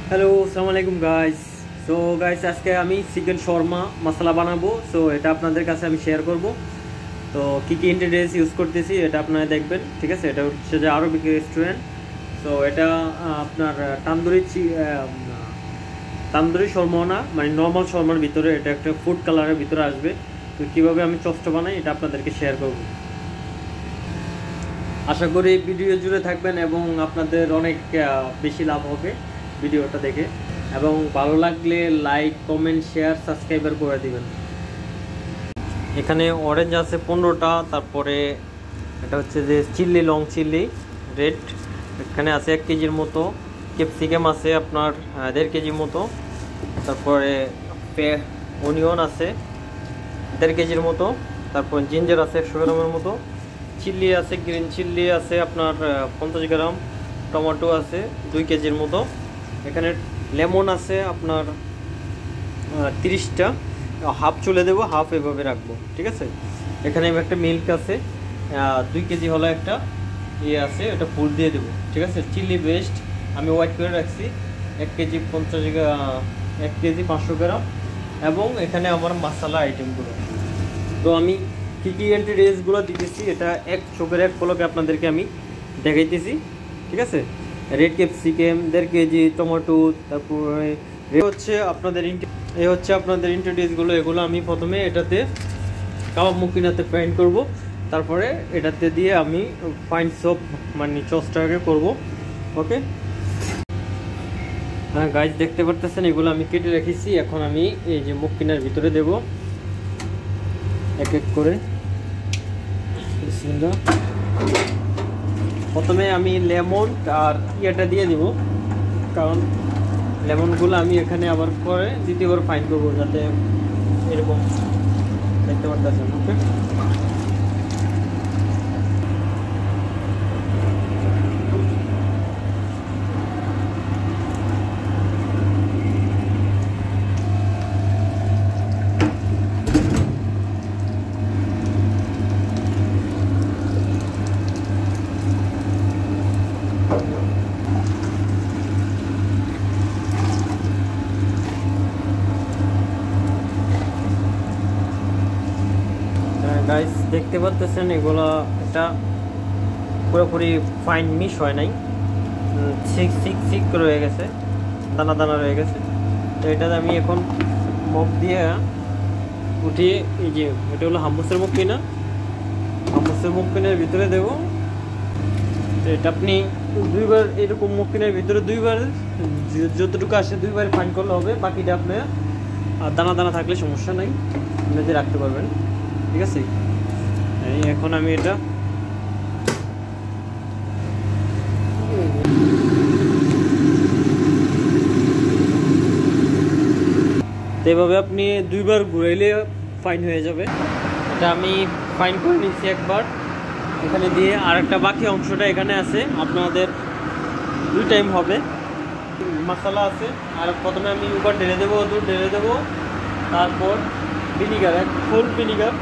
Hello, আসসালামু আলাইকুম guys. So guys, আজকে আমি চিকেন শর্মা মশলা বানাবো। সো এটা আপনাদের কাছে আমি শেয়ার করব। তো কী কী ইনগ্রেডিয়েন্টস ইউজ করতেছি এটা আপনারা দেখবেন, ঠিক আছে। এটা হচ্ছে যে আরবিক রেস্টুরেন্ট। সো এটা আপনার তান্দুরি শর্মা না, মানে নর্মাল শর্মার ভিতরে এটা একটা ফুড কালারের ভিতরে আসবে। তো কীভাবে আমি চসটা বানাই এটা আপনাদেরকে শেয়ার করব। আশা করি ভিডিও জুড়ে থাকবেন এবং আপনাদের অনেক বেশি লাভ হবে ভিডিওটা দেখে, এবং ভালো লাগলে লাইক, কমেন্ট, শেয়ার, সাবস্ক্রাইবার করে দিবেন। এখানে অরেঞ্জ আছে 15টা, তারপরে এটা হচ্ছে যে চিল্লি, লং চিল্লি রেড এখানে আছে 1 কেজির মতো, ক্যাপসিকাম আছে আপনার 1.5 কেজির মতো, তারপরে অনিয়ন আছে 1.5 কেজির মতো, তারপর জিঞ্জার আছে 100 গ্রামের মতো, চিল্লি আছে, গ্রিন চিল্লি আছে আপনার 50 গ্রাম, টমেটো আছে 2 কেজির মতো, এখানে লেমন আছে আপনার 30টা, হাফ চলে দেবো, হাফ এভাবে রাখবো, ঠিক আছে। এখানে একটা মিল্ক আছে 2 কেজি হলো, একটা ইয়ে আছে, এটা ফুল দিয়ে দেবো, ঠিক আছে। চিলি বেস্ট আমি হোয়াইট করে রাখছি 1 কেজি 1 কেজি 500 গ্রাম, এবং এখানে আমার মশলা আইটেমগুলো। তো আমি কী কী ইনগ্রেডিয়েন্টসগুলো দিতেছি এটা এক চোখের এক পলকে আপনাদেরকে আমি দেখাইতেছি, ঠিক আছে। রেড ক্যাপসিকাম 1.5 কেজি, টমেটো, তারপরে হচ্ছে আপনাদের ইনগ্রেডিয়েন্টসগুলো। এগুলো আমি প্রথমে এটাতে কাবাব মুকিনাতে ফ্রাইন করব, তারপরে এটাতে দিয়ে আমি ফাইন সপ মানে চসটাকে করব, ওকে। হ্যাঁ গাইজ, দেখতে পারতেছেন এগুলো আমি কেটে রেখেছি। এখন আমি এই যে মুকিনার ভিতরে দেব এক এক করে। প্রথমে আমি লেমন আর ইয়েটা দিয়ে দিব, কারণ লেমনগুলো আমি এখানে আবার পরে দ্বিতীয়বার ফাইন করবো, যাতে এরকম দেখতে পারতেছেন, ওকে। গাইস, দেখতে পাচ্ছেন এগুলো এটা পুরোপুরি ফাইন মিশ হয় নাই, সিক রয়ে গেছে, দানা দানা রয়ে গেছে। তো এটা আমি এখন মগ দিয়ে উঠিয়ে, এই যে এটা হলো হাম্বুসের মুখ কিনা, হাম্বুসের মুখ কিনের ভিতরে দেবো। তো এটা আপনি 2বার এরকম মুখ কিনের ভিতরে 2বার যতটুকু আসে 2বার ফাইন করলে হবে। বাকিটা আপনার দানা দানা থাকলে সমস্যা নাই, আপনি রাখতে পারবেন, ঠিক আছে। এখন আমি এটা এভাবে আপনি 2বার ঘুরাইলে ফাইন হয়ে যাবে। এটা আমি ফাইন করে নিচ্ছি একবার এখানে দিয়ে, আর একটা বাকি অংশটা এখানে আছে, আপনাদের 2 টাইম হবে। মশলা আছে, আর প্রথমে আমি উপর ঢেলে দেবো, দুধ ঢেলে দেবো, তারপর ভিনিগার, এক ফুল ভিনিগার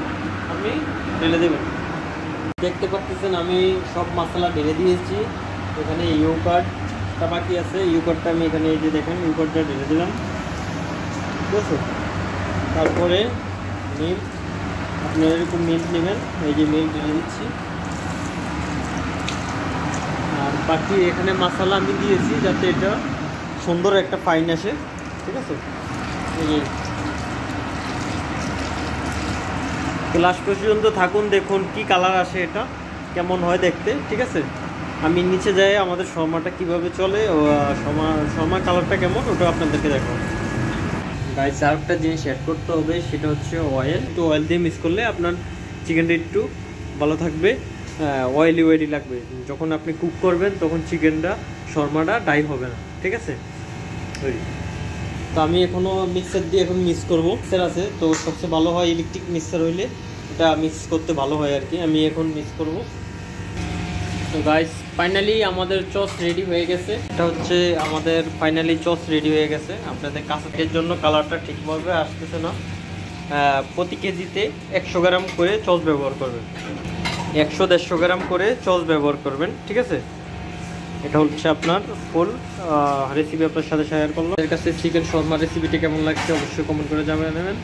আপনি ঢেলে দেবেন। দেখতে পাচ্ছেন আমি সব মশলা ঢেলে দিয়েছি। এখানে ইয়োগার্টটা বাকি আছে, ইয়োগার্টটা আমি এখানে এই যে দেখেন ইয়োগার্টটা ঢেলে দিলাম, ঠিক আছে। তারপরে মিল্ক, আপনারা এরকম মিল্ক নেবেন, এই যে মিল্ক ঢেলে দিচ্ছি। আর বাকি এখানে মশলা আমি দিয়েছি যাতে এটা সুন্দর একটা ফাইন আসে, ঠিক আছে। এই যে লাস্ট পর্যন্ত থাকুন, দেখুন কি কালার আসে, এটা কেমন হয় দেখতে, ঠিক আছে। আমি নিচে যাই আমাদের শর্মাটা কিভাবে চলে, শর্মা কালারটা কেমন ওটা আপনাদেরকে দেখাবো। গাইস, আর একটা জিনিস অ্যাড করতে হবে, সেটা হচ্ছে অয়েল। একটু অয়েল দিয়ে মিক্স করলে আপনার চিকেনটা একটু ভালো থাকবে, অয়েলি লাগবে। যখন আপনি কুক করবেন তখন চিকেনটা শর্মাটা ডাই হবে না, ঠিক আছে। তো আমি এখনও মিক্সার দিয়ে এখন মিক্স করবো। মিক্সার আছে তো সবচেয়ে ভালো হয় ইলেকট্রিক মিক্সার হইলে, এটা মিক্স করতে ভালো হয় আর কি। আমি এখন মিক্স করব। তো গাইস, ফাইনালি আমাদের চস রেডি হয়ে গেছে। এটা হচ্ছে আমাদের ফাইনালি চস রেডি হয়ে গেছে। আপনাদের কাছের জন্য কালারটা ঠিকভাবে আসতেছে না। প্রতি কেজিতে 100 গ্রাম করে চস ব্যবহার করবেন। 100-150 গ্রাম করে সস ব্যবহার করবেন, ঠিক আছে। এটা হচ্ছে আপনার ফুল রেসিপি আপনার সাথে শেয়ার করলাম। এর কাছে চিকেন শর্মা রেসিপিটি কেমন লাগছে অবশ্যই কমেন্ট করে জানিয়ে নেবেন।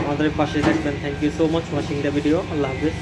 আমাদের পাশে থাকবেন। Thank you so much watching the video. আল্লাহ হাফেজ।